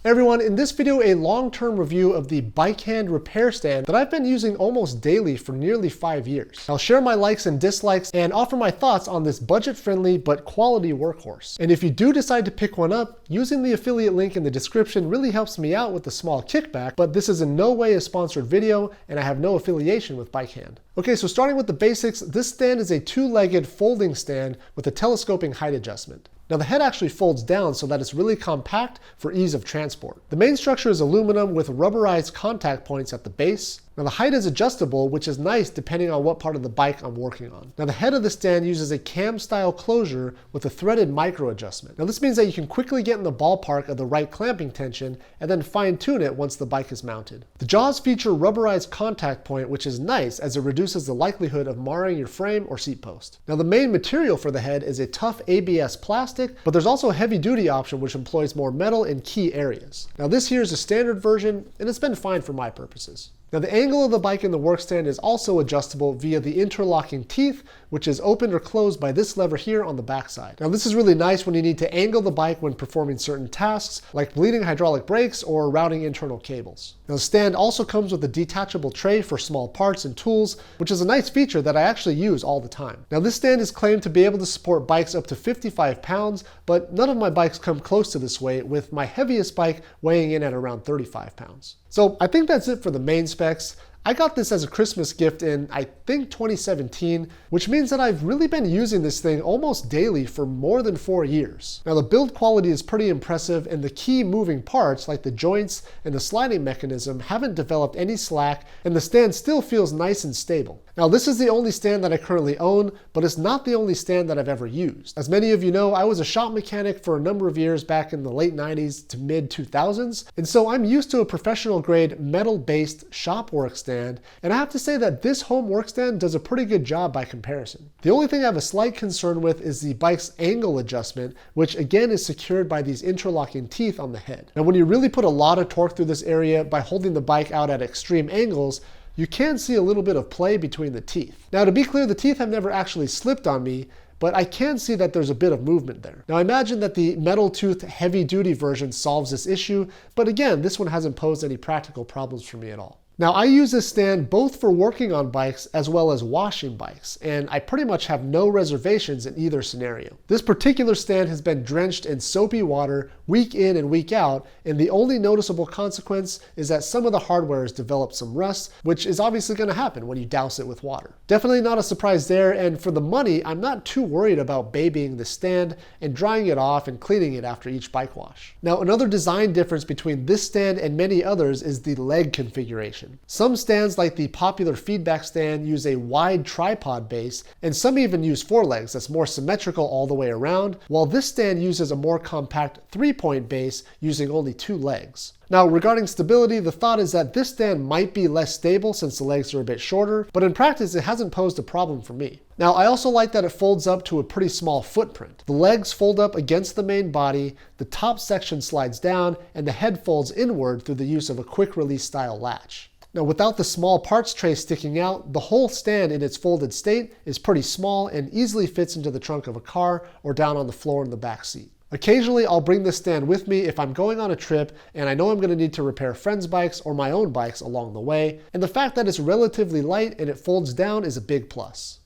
Hey everyone, in this video, a long-term review of the Bikehand repair stand that I've been using almost daily for nearly 5 years. I'll share my likes and dislikes and offer my thoughts on this budget-friendly but quality workhorse. And if you do decide to pick one up, using the affiliate link in the description really helps me out with a small kickback, but this is in no way a sponsored video and I have no affiliation with Bikehand. Okay, so starting with the basics, this stand is a two-legged folding stand with a telescoping height adjustment. Now the head actually folds down so that it's really compact for ease of transport. The main structure is aluminum with rubberized contact points at the base. Now the height is adjustable, which is nice depending on what part of the bike I'm working on. Now the head of the stand uses a cam style closure with a threaded micro adjustment. Now this means that you can quickly get in the ballpark of the right clamping tension and then fine tune it once the bike is mounted. The jaws feature rubberized contact point, which is nice as it reduces the likelihood of marring your frame or seat post. Now the main material for the head is a tough ABS plastic, but there's also a heavy duty option which employs more metal in key areas. Now this here is a standard version and it's been fine for my purposes. Now the angle of the bike in the workstand is also adjustable via the interlocking teeth, which is opened or closed by this lever here on the backside. Now this is really nice when you need to angle the bike when performing certain tasks like bleeding hydraulic brakes or routing internal cables. Now the stand also comes with a detachable tray for small parts and tools, which is a nice feature that I actually use all the time. Now this stand is claimed to be able to support bikes up to 55 pounds, but none of my bikes come close to this weight, with my heaviest bike weighing in at around 35 pounds. So I think that's it for the main specs. I got this as a Christmas gift in, I think, 2017, which means that I've really been using this thing almost daily for more than 4 years. Now the build quality is pretty impressive and the key moving parts like the joints and the sliding mechanism haven't developed any slack and the stand still feels nice and stable. Now this is the only stand that I currently own, but it's not the only stand that I've ever used. As many of you know, I was a shop mechanic for a number of years back in the late 90s to mid 2000s, and so I'm used to a professional grade metal-based shop work stand, and I have to say that this home work stand does a pretty good job by comparison. The only thing I have a slight concern with is the bike's angle adjustment, which again is secured by these interlocking teeth on the head. Now when you really put a lot of torque through this area by holding the bike out at extreme angles, you can see a little bit of play between the teeth. Now to be clear, the teeth have never actually slipped on me, but I can see that there's a bit of movement there. Now I imagine that the metal toothed heavy duty version solves this issue, but again, this one hasn't posed any practical problems for me at all. Now I use this stand both for working on bikes as well as washing bikes, and I pretty much have no reservations in either scenario. This particular stand has been drenched in soapy water week in and week out, and the only noticeable consequence is that some of the hardware has developed some rust, which is obviously going to happen when you douse it with water. Definitely not a surprise there, and for the money, I'm not too worried about babying the stand and drying it off and cleaning it after each bike wash. Now another design difference between this stand and many others is the leg configuration. Some stands like the popular feedback stand use a wide tripod base, and some even use forelegs that's more symmetrical all the way around, while this stand uses a more compact 3-point base using only 2 legs. Now regarding stability, the thought is that this stand might be less stable since the legs are a bit shorter, but in practice it hasn't posed a problem for me. Now I also like that it folds up to a pretty small footprint. The legs fold up against the main body, the top section slides down, and the head folds inward through the use of a quick release style latch. Now without the small parts tray sticking out, the whole stand in its folded state is pretty small and easily fits into the trunk of a car or down on the floor in the back seat. Occasionally I'll bring this stand with me if I'm going on a trip and I know I'm going to need to repair friends' bikes or my own bikes along the way, and the fact that it's relatively light and it folds down is a big plus.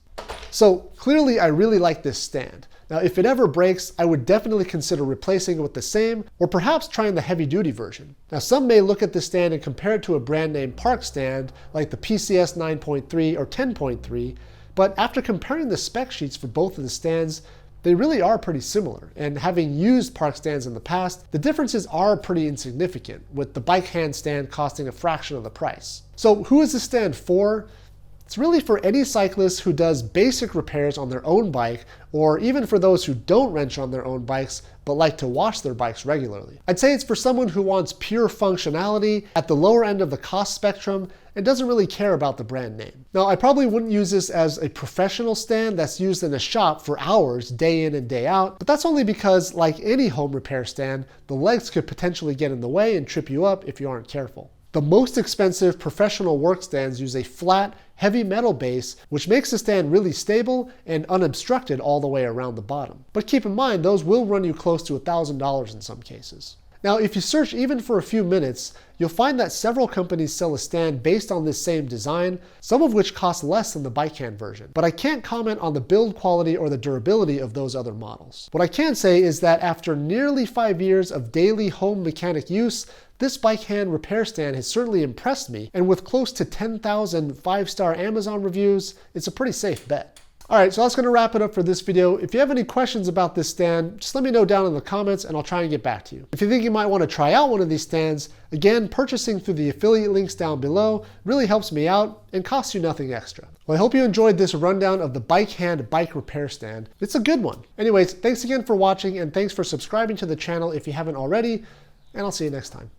So clearly I really like this stand. Now if it ever breaks, I would definitely consider replacing it with the same, or perhaps trying the heavy duty version. Now some may look at this stand and compare it to a brand name park stand like the PCS 9.3 or 10.3, but after comparing the spec sheets for both of the stands, they really are pretty similar, and having used park stands in the past, the differences are pretty insignificant, with the Bikehand stand costing a fraction of the price. So who is this stand for? It's really for any cyclist who does basic repairs on their own bike, or even for those who don't wrench on their own bikes but like to wash their bikes regularly. I'd say it's for someone who wants pure functionality at the lower end of the cost spectrum and doesn't really care about the brand name. Now, I probably wouldn't use this as a professional stand that's used in a shop for hours, day in and day out, but that's only because, like any home repair stand, the legs could potentially get in the way and trip you up if you aren't careful. The most expensive professional work stands use a flat, heavy metal base, which makes the stand really stable and unobstructed all the way around the bottom. But keep in mind, those will run you close to $1,000 in some cases. Now, if you search even for a few minutes, you'll find that several companies sell a stand based on this same design, some of which cost less than the Bikehand version. But I can't comment on the build quality or the durability of those other models. What I can say is that after nearly 5 years of daily home mechanic use, this Bikehand repair stand has certainly impressed me, and with close to 10,000 5-star Amazon reviews, it's a pretty safe bet. Alright, so that's going to wrap it up for this video. If you have any questions about this stand, just let me know down in the comments and I'll try and get back to you. If you think you might want to try out one of these stands, again, purchasing through the affiliate links down below really helps me out and costs you nothing extra. Well, I hope you enjoyed this rundown of the Bikehand bike repair stand. It's a good one. Anyways, thanks again for watching and thanks for subscribing to the channel if you haven't already, and I'll see you next time.